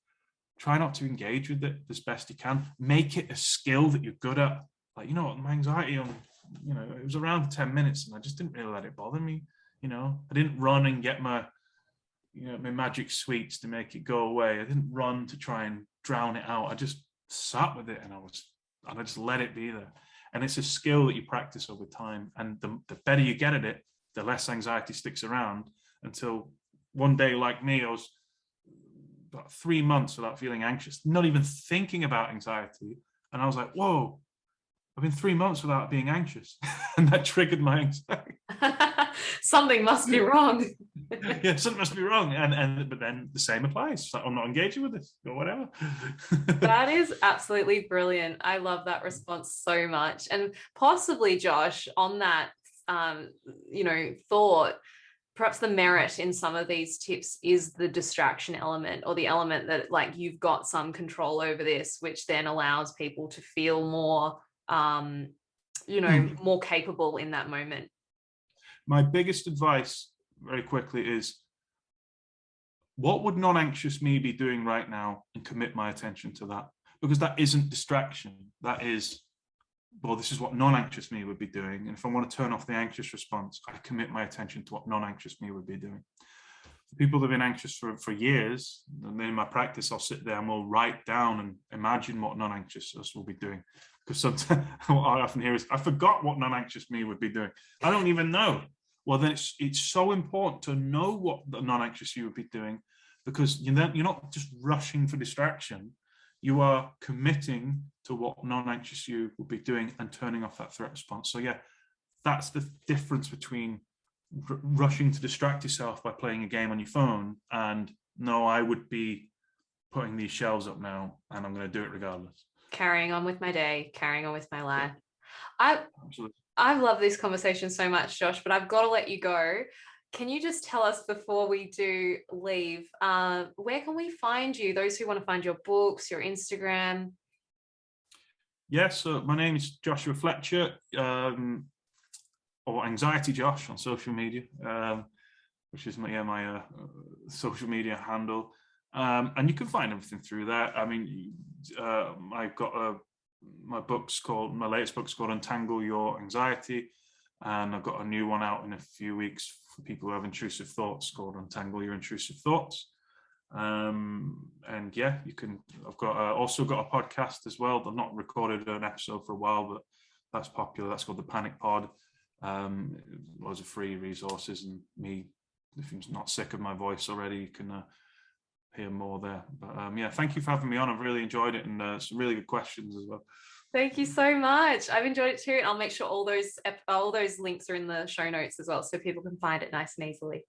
try not to engage with it as best you can. Make it a skill that you're good at. Like, my anxiety on it was around 10 minutes, and I just didn't really let it bother me. I didn't run and get my magic sweets to make it go away. I didn't run to try and drown it out. I just sat with it, and I just let it be there. And it's a skill that you practice over time. And the better you get at it, the less anxiety sticks around, until one day, like me, I was about 3 months without feeling anxious, not even thinking about anxiety. And I was like, whoa, I've been 3 months without being anxious. And that triggered my anxiety. Something must be wrong. Yeah, something must be wrong. But then the same applies. I'm not engaging with this or whatever. That is absolutely brilliant. I love that response so much. And possibly, Josh, on that thought, perhaps the merit in some of these tips is the distraction element, or the element that like you've got some control over this, which then allows people to feel more more capable in that moment. My biggest advice, very quickly, is what would non-anxious me be doing right now, and commit my attention to that. Because that isn't distraction. That is, well, this is what non-anxious me would be doing. And if I want to turn off the anxious response, I commit my attention to what non-anxious me would be doing. For people that have been anxious for years, and in my practice, I'll sit there and we'll write down and imagine what non-anxious us will be doing. Because sometimes what I often hear is, I forgot what non-anxious me would be doing. I don't even know. Well, then it's so important to know what the non-anxious you would be doing, because you're not just rushing for distraction. You are committing to what non-anxious you will be doing and turning off that threat response. So yeah, that's the difference between rushing to distract yourself by playing a game on your phone, and no, I would be putting these shelves up now and I'm going to do it regardless. Carrying on with my day, carrying on with my life. Absolutely. I love this conversation so much, Josh, but I've got to let you go. Can you just tell us before we do leave, where can we find you? Those who want to find your books, your Instagram. Yes, so my name is Joshua Fletcher, or Anxiety Josh on social media, which is my social media handle. And you can find everything through that. I mean, I've got my latest book's called Untangle Your Anxiety, and I've got a new one out in a few weeks for people who have intrusive thoughts, called Untangle Your Intrusive Thoughts. And yeah, I've got also got a podcast as well. I've not recorded an episode for a while, but that's popular. That's called the Panic Pod. Loads of free resources, and me, if you're not sick of my voice already, you can hear more there. But yeah, thank you for having me on. I've really enjoyed it, and some really good questions as well. Thank you so much. I've enjoyed it too, and I'll make sure all those links are in the show notes as well, so people can find it nice and easily.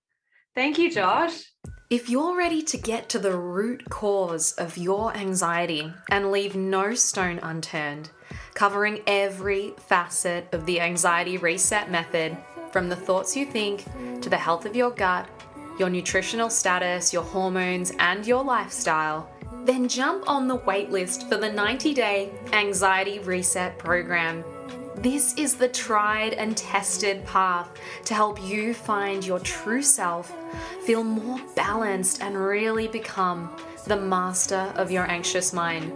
Thank you, Josh. If you're ready to get to the root cause of your anxiety and leave no stone unturned, covering every facet of the anxiety reset method, from the thoughts you think to the health of your gut, your nutritional status, your hormones, and your lifestyle, then jump on the waitlist for the 90-day Anxiety Reset Program. This is the tried and tested path to help you find your true self, feel more balanced, and really become the master of your anxious mind.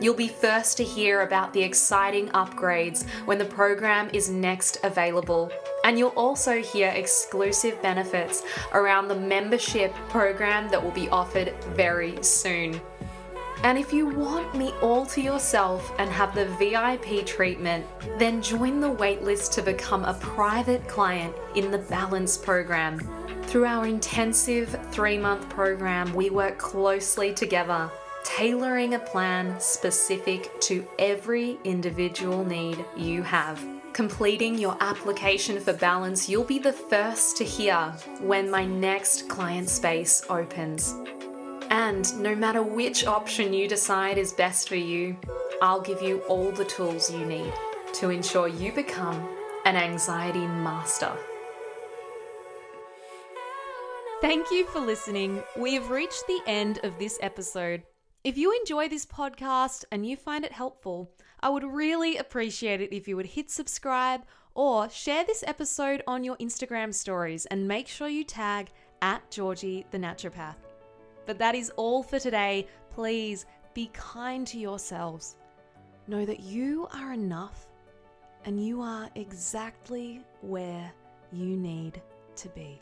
You'll be first to hear about the exciting upgrades when the program is next available. And you'll also hear exclusive benefits around the membership program that will be offered very soon. And if you want me all to yourself and have the VIP treatment, then join the waitlist to become a private client in the Balance program. Through our intensive 3-month program, we work closely together, tailoring a plan specific to every individual need you have. Completing your application for Balance, you'll be the first to hear when my next client space opens. And no matter which option you decide is best for you, I'll give you all the tools you need to ensure you become an anxiety master. Thank you for listening. We have reached the end of this episode. If you enjoy this podcast and you find it helpful, I would really appreciate it if you would hit subscribe or share this episode on your Instagram stories, and make sure you tag @Georgie the Naturopath. But that is all for today. Please be kind to yourselves. Know that you are enough, and you are exactly where you need to be.